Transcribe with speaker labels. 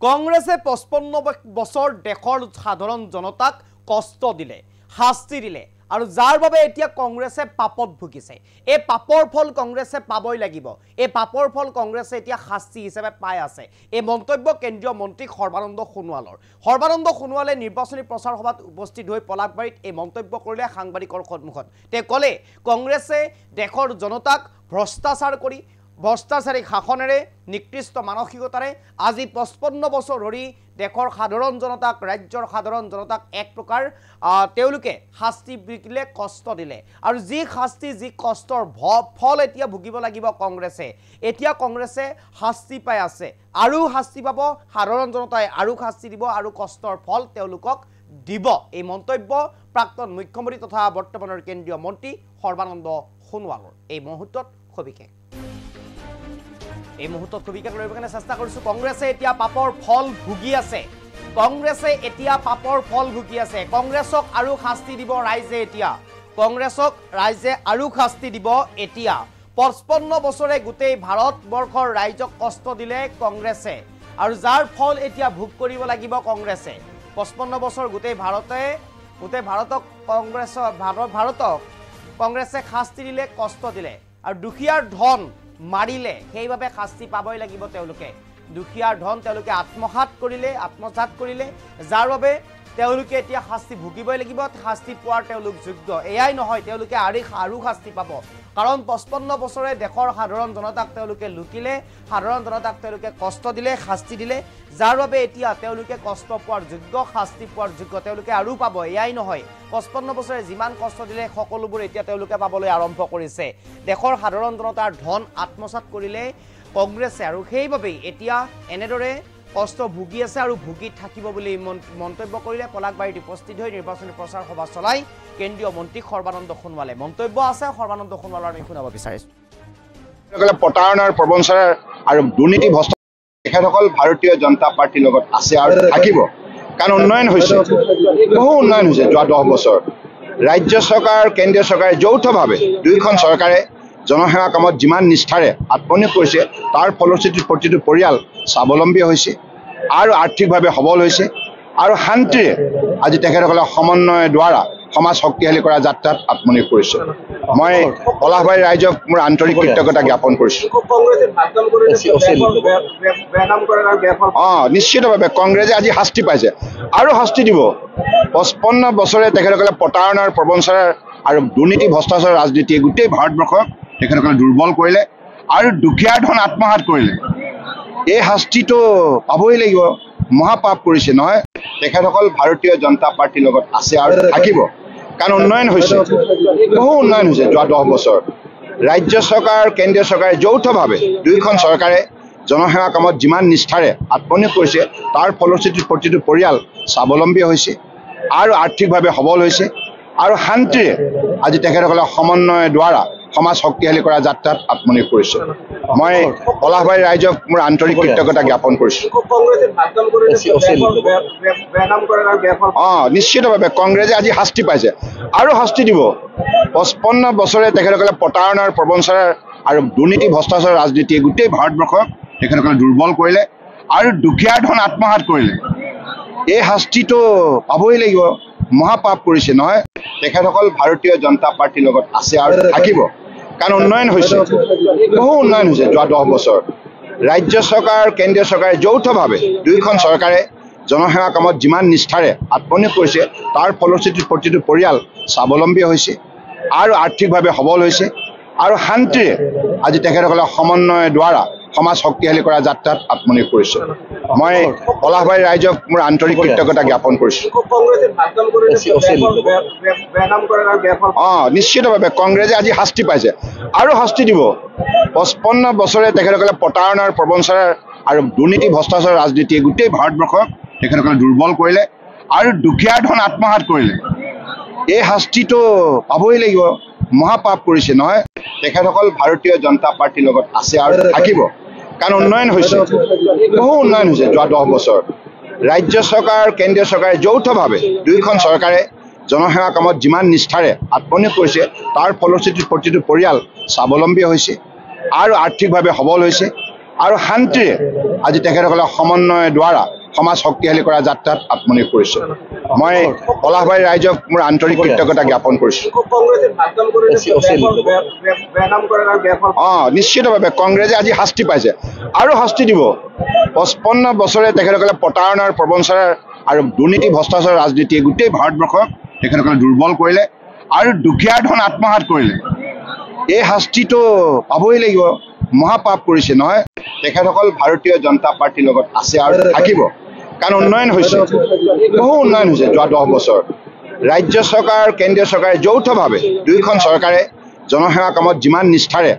Speaker 1: কংগ্ৰেছে 55 বছৰ দেশৰ সাধাৰণ জনতাক কষ্ট দিলে, শাস্তি দিলে আৰু যাৰ বাবে এতিয়া কংগ্ৰেছে পাপত ভুগিছে। এই পাপৰ ফল কংগ্ৰেছে পাবই লাগিব। এই পাপৰ ফল কংগ্ৰেছে এতিয়া শাস্তি হিচাপে পাই আছে। এই মন্তব্য কেন্দ্ৰীয় মন্ত্ৰী সৰ্বানন্দ সোণোৱালৰ। সৰ্বানন্দ সোণোৱালে নিৰ্বাচনী প্ৰচাৰ সভাত উপস্থিত হৈ পলাশবাৰীত এই মন্তব্য কৰিলে সাংবাদিকৰ সন্মুখত। তেওঁ ক'লে কংগ্ৰেছে দেশৰ জনতাক ভ্ৰষ্টাচাৰী শাসনেৰে নিকৃষ্ট মানসিকতাৰে আজি 55 বছৰ ধৰি দেশৰ সাধাৰণ জনতাক ৰাজ্যৰ সাধাৰণ জনতাক এক প্ৰকাৰ তেওঁলোকে শাস্তি দিলে, কষ্ট দিলে আৰু যি শাস্তি যি কষ্টৰ ফল এতিয়া ভুগিব লাগিব কংগ্ৰেছে। এতিয়া কংগ্ৰেছে শাস্তি পাই আছে আৰু শাস্তি পাব, সাধাৰণ জনতাই আৰু শাস্তি দিব আৰু কষ্টৰ ফল তেওঁলোকক দিব। এই মন্তব্য প্ৰাক্তন মুখ্যমন্ত্ৰী তথা বৰ্তমানৰ কেন্দ্ৰীয় মন্ত্ৰী সৰ্বানন্দ সোণোৱালৰ। এই মুহূৰ্তত সবিশেষ লৈ কাৰণে চেষ্টা কৰিছোঁ। কংগ্ৰেছে এতিয়া পাপৰ ফল ভুগি আছে। কংগ্ৰেছক আৰু শাস্তি দিব ৰাইজে। এতিয়া কংগ্ৰেছক ৰাইজে আৰু শাস্তি দিব। এতিয়া 55 বছৰে গোটেই ভাৰতবৰ্ষৰ ৰাইজক কষ্ট দিলে কংগ্ৰেছে আৰু যাৰ ফল এতিয়া ভোগ কৰিব লাগিব কংগ্ৰেছে। 55 বছৰ গোটেই ভাৰতক কংগ্ৰেছে শাস্তি দিলে, কষ্ট দিলে আৰু দুখীয়াৰ ধন মাৰিলে, সেইভাবে শাস্তি পাবই লাগিব। তেওঁলোকে দুখীয়াৰ ধন তেওঁলোকে আত্মসাৎ কৰিলে, যাৰ বাবে তেওঁলোকে এতিয়া শাস্তি ভুগিবই লাগিব। শাস্তি পোৱাৰ তেওঁলোক যোগ্য। এয়াই নহয়, তেওঁলোকে আৰু শাস্তি পাব। কাৰণ 55 বছৰে দেশৰ সাধাৰণ জনতাক তেওঁলোকে লুটিলে, সাধাৰণ জনতাক তেওঁলোকে কষ্ট দিলে, শাস্তি দিলে, যাৰ বাবে এতিয়া তেওঁলোকে কষ্ট পোৱাৰ যোগ্য, শাস্তি পোৱাৰ যোগ্য। তেওঁলোকে আৰু পাব। এয়াই নহয়, 55 বছৰে যিমান কষ্ট দিলে সকলোবোৰ এতিয়া তেওঁলোকে পাবলৈ আৰম্ভ কৰিছে। দেশৰ সাধাৰণ জনতাৰ ধন আত্মসাৎ কৰিলে কংগ্ৰেছে আৰু সেইবাবেই এতিয়া এনেদৰে কষ্ট ভুগি আছে আৰু ভুগি থাকিব বুলি মন্তব্য কৰিলে পলাশবাৰীত উপস্থিত হৈ নিৰ্বাচনী প্ৰচাৰ সভা চলাই কেন্দ্ৰীয় মন্ত্ৰী সৰ্বানন্দ সোণোৱালে। মন্তব্য আছে সৰ্বানন্দ সোণোৱালৰ, আমি শুনাব বিচাৰিছোঁ।
Speaker 2: প্ৰতাৰণাৰ প্ৰবঞ্চনা আৰু দুৰ্নীতি ভ্ৰষ্ট তেখেতসকল ভাৰতীয় জনতা পাৰ্টিৰ লগত আছে আৰু থাকিব। কাৰণ উন্নয়ন হৈছে, বহু উন্নয়ন হৈছে যোৱা 10 বছৰ। ৰাজ্য চৰকাৰ কেন্দ্ৰীয় চৰকাৰে যৌথভাৱে দুয়োখন চৰকাৰে জনসেৱা কামত যিমান নিষ্ঠাৰে আত্মনিয়োগ কৰিছে, তাৰ ফলশ্ৰুতিত প্ৰতিটো পৰিয়াল স্বাৱলম্বী হৈছে আৰু আৰ্থিকভাৱে সবল হৈছে আৰু শান্তিৰে আজি তেখেতসকলে সমন্বয়ৰ দ্বাৰা সমাজ শক্তিশালী কৰা যাত্ৰাত আত্মনিয়োগ কৰিছে। মই পলাশবাৰী ৰাইজক মোৰ আন্তৰিক কৃতজ্ঞতা জ্ঞাপন কৰিছোঁ। নিশ্চিতভাৱে কংগ্ৰেছে আজি শাস্তি পাইছে আৰু শাস্তি দিব। 55 বছৰে তেখেতসকলে প্ৰতাৰণাৰ প্ৰবঞ্চনা আৰু দুৰ্নীতি ভ্ৰষ্টাচাৰ ৰাজনীতিয়ে গোটেই ভাৰতবৰ্ষক তেখেতসকলে দুৰ্বল কৰিলে আৰু দুখীয়াৰ ধন আত্মসাৎ কৰিলে। এই শাস্তিটো পাবই লাগিব। মহাপাপ কৰিছে নহয়। তেখেতসকল ভাৰতীয় জনতা পাৰ্টিৰ লগত আছে আৰু থাকিব। কাৰণ উন্নয়ন হৈছে, বহু উন্নয়ন হৈছে যোৱা 10 বছৰ। ৰাজ্য চৰকাৰ কেন্দ্ৰীয় চৰকাৰে যৌথভাৱে দুয়োখন চৰকাৰে জনসেৱা কামত যিমান নিষ্ঠাৰে আত্মনিয়োগ কৰিছে, তাৰ ফলশ্ৰুতিত প্ৰতিটো পৰিয়াল স্বাৱলম্বী হৈছে আৰু আৰ্থিকভাৱে সবল হৈছে আৰু শান্তিৰে আজি তেখেতসকলে সমন্বয়ৰ দ্বাৰা সমাজ শক্তিশালী কৰা যাত্ৰাত আত্মনিয়োগ কৰিছে। মই পলাশবাৰী ৰাইজক মোৰ আন্তৰিক কৃতজ্ঞতা জ্ঞাপন কৰিছোঁ। নিশ্চিতভাৱে কংগ্ৰেছে আজি শাস্তি পাইছে আৰু শাস্তি দিব। 55 বছৰে তেখেতসকলে প্ৰতাৰণাৰ প্ৰবঞ্চনা আৰু দুৰ্নীতি ভ্ৰষ্টাচাৰ ৰাজনীতিয়ে গোটেই ভাৰতবৰ্ষক তেখেতসকলে দুৰ্বল কৰিলে আৰু দুখীয়াৰ ধন আত্মসাৎ কৰিলে। এই শাস্তিটো পাবই লাগিব। মহাপাপ কৰিছে নহয়। তেখেতসকল ভাৰতীয় জনতা পাৰ্টিৰ লগত আছে আৰু থাকিব। কাৰণ উন্নয়ন হৈছে, বহু উন্নয়ন হৈছে যোৱা 10 বছৰ। ৰাজ্য চৰকাৰ কেন্দ্ৰীয় চৰকাৰে যৌথভাৱে দুয়োখন চৰকাৰে জনসেৱা কামত যিমান নিষ্ঠাৰে আত্মনিয়োগ কৰিছে, তাৰ ফলশ্ৰুতিত প্ৰতিটো পৰিয়াল স্বাৱলম্বী হৈছে আৰু আৰ্থিকভাৱে সবল হৈছে আৰু শান্তিৰে আজি তেখেতসকলে সমন্বয়ৰ দ্বাৰা সমাজ শক্তিশালী কৰা যাত্ৰাত আত্মনিয়োগ কৰিছে। মই পলাশবাৰী ৰাইজক মোৰ আন্তৰিক কৃতজ্ঞতা জ্ঞাপন কৰিছোঁ। নিশ্চিতভাৱে কংগ্ৰেছে আজি শাস্তি পাইছে আৰু শাস্তি দিব। 55 বছৰে তেখেতসকলে প্ৰতাৰণাৰ প্ৰবঞ্চনা আৰু দুৰ্নীতি ভ্ৰষ্টাচাৰ ৰাজনীতিয়ে গোটেই ভাৰতবৰ্ষক তেখেতসকলে দুৰ্বল কৰিলে আৰু দুখীয়াৰ ধন আত্মসাৎ কৰিলে। এই শাস্তিটো পাবই লাগিব। মহাপাপ কৰিছে নহয়। তেখেতসকল ভাৰতীয় জনতা পাৰ্টিৰ লগত আছে আৰু থাকিব। কাৰণ উন্নয়ন হৈছে, বহু উন্নয়ন হৈছে যোৱা 10 বছৰ। ৰাজ্য চৰকাৰ কেন্দ্ৰীয় চৰকাৰে যৌথভাৱে দুয়োখন চৰকাৰে জনসেৱা কামত যিমান নিষ্ঠাৰে আত্মনিয়োগ কৰিছে, তাৰ ফলশ্ৰুতিত প্ৰতিটো পৰিয়াল স্বাৱলম্বী হৈছে আৰু আৰ্থিকভাৱে সবল হৈছে আৰু শান্তিৰে আজি তেখেতসকলে সমন্বয়ৰ দ্বাৰা সমাজ শক্তিশালী কৰা যাত্ৰাত আত্মনিয়োগ কৰিছে। মই পলাশবাৰী ৰাইজক মোৰ আন্তৰিক কৃতজ্ঞতা জ্ঞাপন কৰিছোঁ। নিশ্চিতভাৱে কংগ্ৰেছে আজি শাস্তি পাইছে আৰু শাস্তি দিব। 55 বছৰে তেখেতসকলে প্ৰতাৰণাৰ প্ৰবঞ্চনাৰ আৰু দুৰ্নীতি ভ্ৰষ্টাচাৰ ৰাজনীতিয়ে গোটেই ভাৰতবৰ্ষক তেখেতসকলে দুৰ্বল কৰিলে আৰু দুখীয়াৰ ধন আত্মসাৎ কৰিলে। এই শাস্তিটো পাবই লাগিব। মহাপাপ কৰিছে নহয়। তেখেতসকল ভাৰতীয় জনতা পাৰ্টিৰ লগত আছে আৰু থাকিব, কাৰণ উন্নয়ন হৈছে, বহু উন্নয়ন হৈছে যোৱা 10 বছৰ। ৰাজ্য চৰকাৰ কেন্দ্ৰীয় চৰকাৰে যৌথভাৱে দুয়োখন চৰকাৰে জনসেৱা কামত যিমান নিষ্ঠাৰে